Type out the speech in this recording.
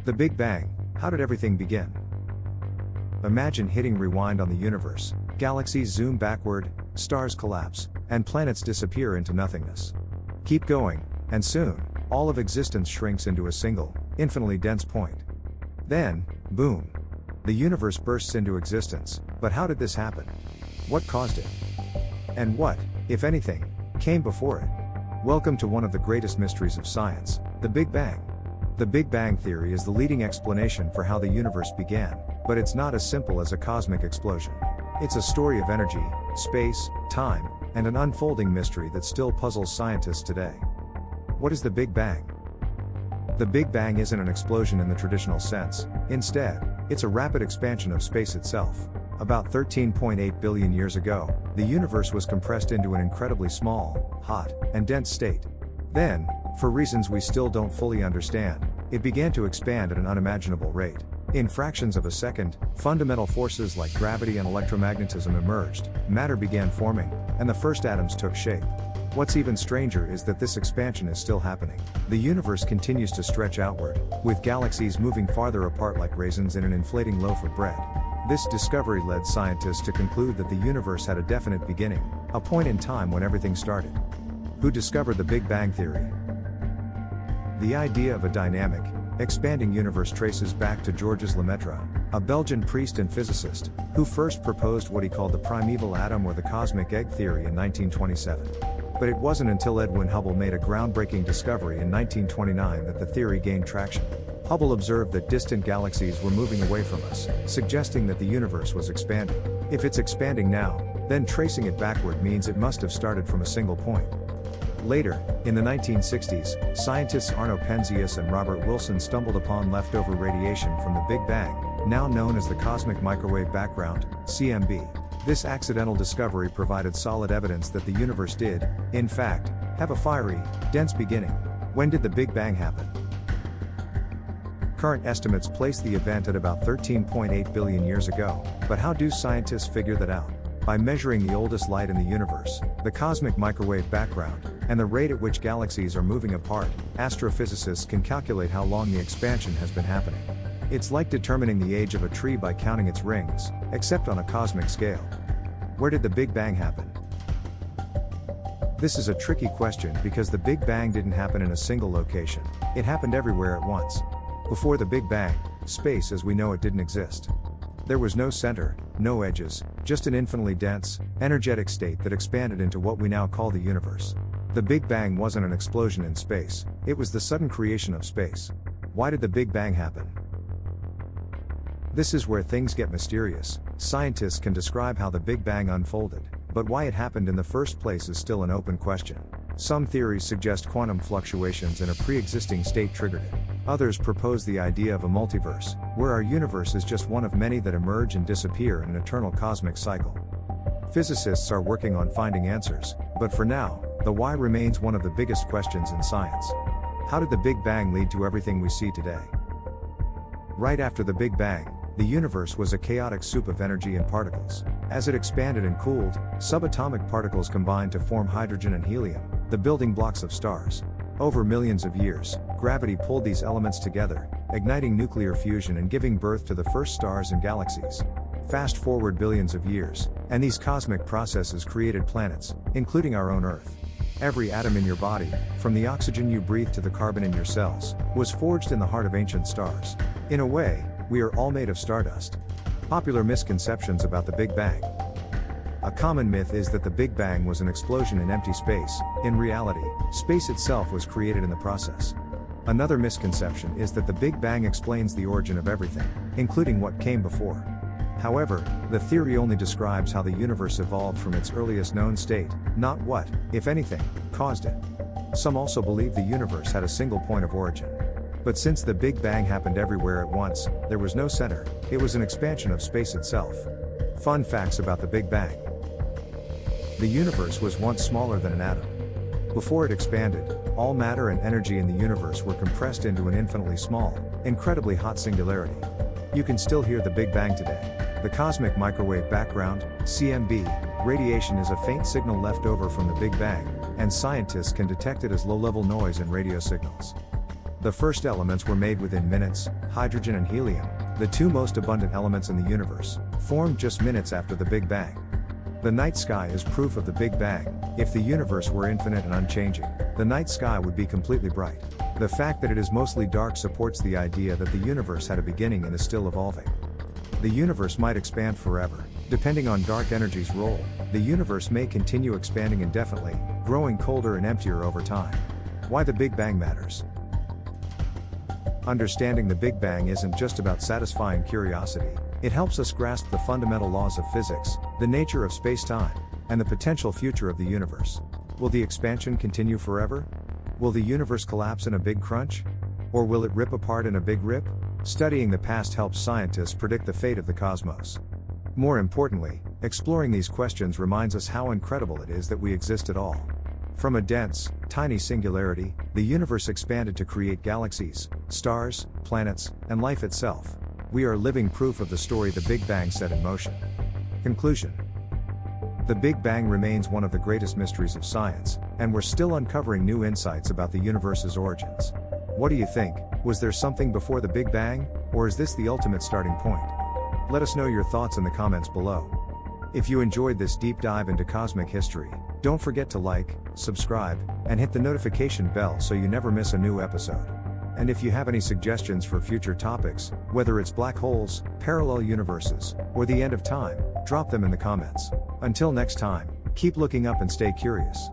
The Big Bang, how did everything begin? Imagine hitting rewind on the universe, galaxies zoom backward, stars collapse, and planets disappear into nothingness. Keep going, and soon, all of existence shrinks into a single, infinitely dense point. Then, boom! The universe bursts into existence, but how did this happen? What caused it? And what, if anything, came before it? Welcome to one of the greatest mysteries of science, the Big Bang. The Big Bang theory is the leading explanation for how the universe began, but it's not as simple as a cosmic explosion. It's a story of energy, space, time, and an unfolding mystery that still puzzles scientists today. What is the Big Bang? The Big Bang isn't an explosion in the traditional sense. Instead, it's a rapid expansion of space itself. About 13.8 billion years ago, the universe was compressed into an incredibly small, hot, and dense state. Then, for reasons we still don't fully understand, it began to expand at an unimaginable rate. In fractions of a second, fundamental forces like gravity and electromagnetism emerged, matter began forming, and the first atoms took shape. What's even stranger is that this expansion is still happening. The universe continues to stretch outward, with galaxies moving farther apart like raisins in an inflating loaf of bread. This discovery led scientists to conclude that the universe had a definite beginning, a point in time when everything started. Who discovered the Big Bang theory? The idea of a dynamic, expanding universe traces back to Georges Lemaitre, a Belgian priest and physicist, who first proposed what he called the primeval atom or the cosmic egg theory in 1927. But it wasn't until Edwin Hubble made a groundbreaking discovery in 1929 that the theory gained traction. Hubble observed that distant galaxies were moving away from us, suggesting that the universe was expanding. If it's expanding now, then tracing it backward means it must have started from a single point. Later, in the 1960s, scientists Arno Penzias and Robert Wilson stumbled upon leftover radiation from the Big Bang, now known as the cosmic microwave background, CMB. This accidental discovery provided solid evidence that the universe did, in fact, have a fiery, dense beginning. When did the Big Bang happen? Current estimates place the event at about 13.8 billion years ago, but how do scientists figure that out? By measuring the oldest light in the universe, the cosmic microwave background, and the rate at which galaxies are moving apart, astrophysicists can calculate how long the expansion has been happening. It's like determining the age of a tree by counting its rings, except on a cosmic scale. Where did the Big Bang happen? This is a tricky question because the Big Bang didn't happen in a single location, it happened everywhere at once. Before the Big Bang, space as we know it didn't exist. There was no center, no edges, just an infinitely dense, energetic state that expanded into what we now call the universe. The Big Bang wasn't an explosion in space, it was the sudden creation of space. Why did the Big Bang happen? This is where things get mysterious. Scientists can describe how the Big Bang unfolded, but why it happened in the first place is still an open question. Some theories suggest quantum fluctuations in a pre-existing state triggered it. Others propose the idea of a multiverse, where our universe is just one of many that emerge and disappear in an eternal cosmic cycle. Physicists are working on finding answers, but for now, the why remains one of the biggest questions in science. How did the Big Bang lead to everything we see today? Right after the Big Bang, the universe was a chaotic soup of energy and particles. As it expanded and cooled, subatomic particles combined to form hydrogen and helium, the building blocks of stars. Over millions of years, gravity pulled these elements together, igniting nuclear fusion and giving birth to the first stars and galaxies. Fast forward billions of years, and these cosmic processes created planets, including our own Earth. Every atom in your body, from the oxygen you breathe to the carbon in your cells, was forged in the heart of ancient stars. In a way, we are all made of stardust. Popular misconceptions about the Big Bang. A common myth is that the Big Bang was an explosion in empty space. In reality, space itself was created in the process. Another misconception is that the Big Bang explains the origin of everything, including what came before. However, the theory only describes how the universe evolved from its earliest known state, not what, if anything, caused it. Some also believe the universe had a single point of origin. But since the Big Bang happened everywhere at once, there was no center, it was an expansion of space itself. Fun facts about the Big Bang. The universe was once smaller than an atom. Before it expanded, all matter and energy in the universe were compressed into an infinitely small, incredibly hot singularity. You can still hear the Big Bang today. The cosmic microwave background, CMB, radiation is a faint signal left over from the Big Bang, and scientists can detect it as low-level noise in radio signals. The first elements were made within minutes. Hydrogen and helium, the two most abundant elements in the universe, formed just minutes after the Big Bang. The night sky is proof of the Big Bang. If the universe were infinite and unchanging, the night sky would be completely bright. The fact that it is mostly dark supports the idea that the universe had a beginning and is still evolving. The universe might expand forever. Depending on dark energy's role, the universe may continue expanding indefinitely, growing colder and emptier over time. Why the Big Bang matters. Understanding the Big Bang isn't just about satisfying curiosity, it helps us grasp the fundamental laws of physics, the nature of space-time, and the potential future of the universe. Will the expansion continue forever? Will the universe collapse in a big crunch? Or will it rip apart in a big rip? Studying the past helps scientists predict the fate of the cosmos. More importantly, exploring these questions reminds us how incredible it is that we exist at all. From a dense, tiny singularity, the universe expanded to create galaxies, stars, planets, and life itself. We are living proof of the story the Big Bang set in motion. Conclusion. The Big Bang remains one of the greatest mysteries of science, and we're still uncovering new insights about the universe's origins. What do you think? Was there something before the Big Bang, or is this the ultimate starting point? Let us know your thoughts in the comments below. If you enjoyed this deep dive into cosmic history, don't forget to like, subscribe, and hit the notification bell so you never miss a new episode. And if you have any suggestions for future topics, whether it's black holes, parallel universes, or the end of time, drop them in the comments. Until next time, keep looking up and stay curious.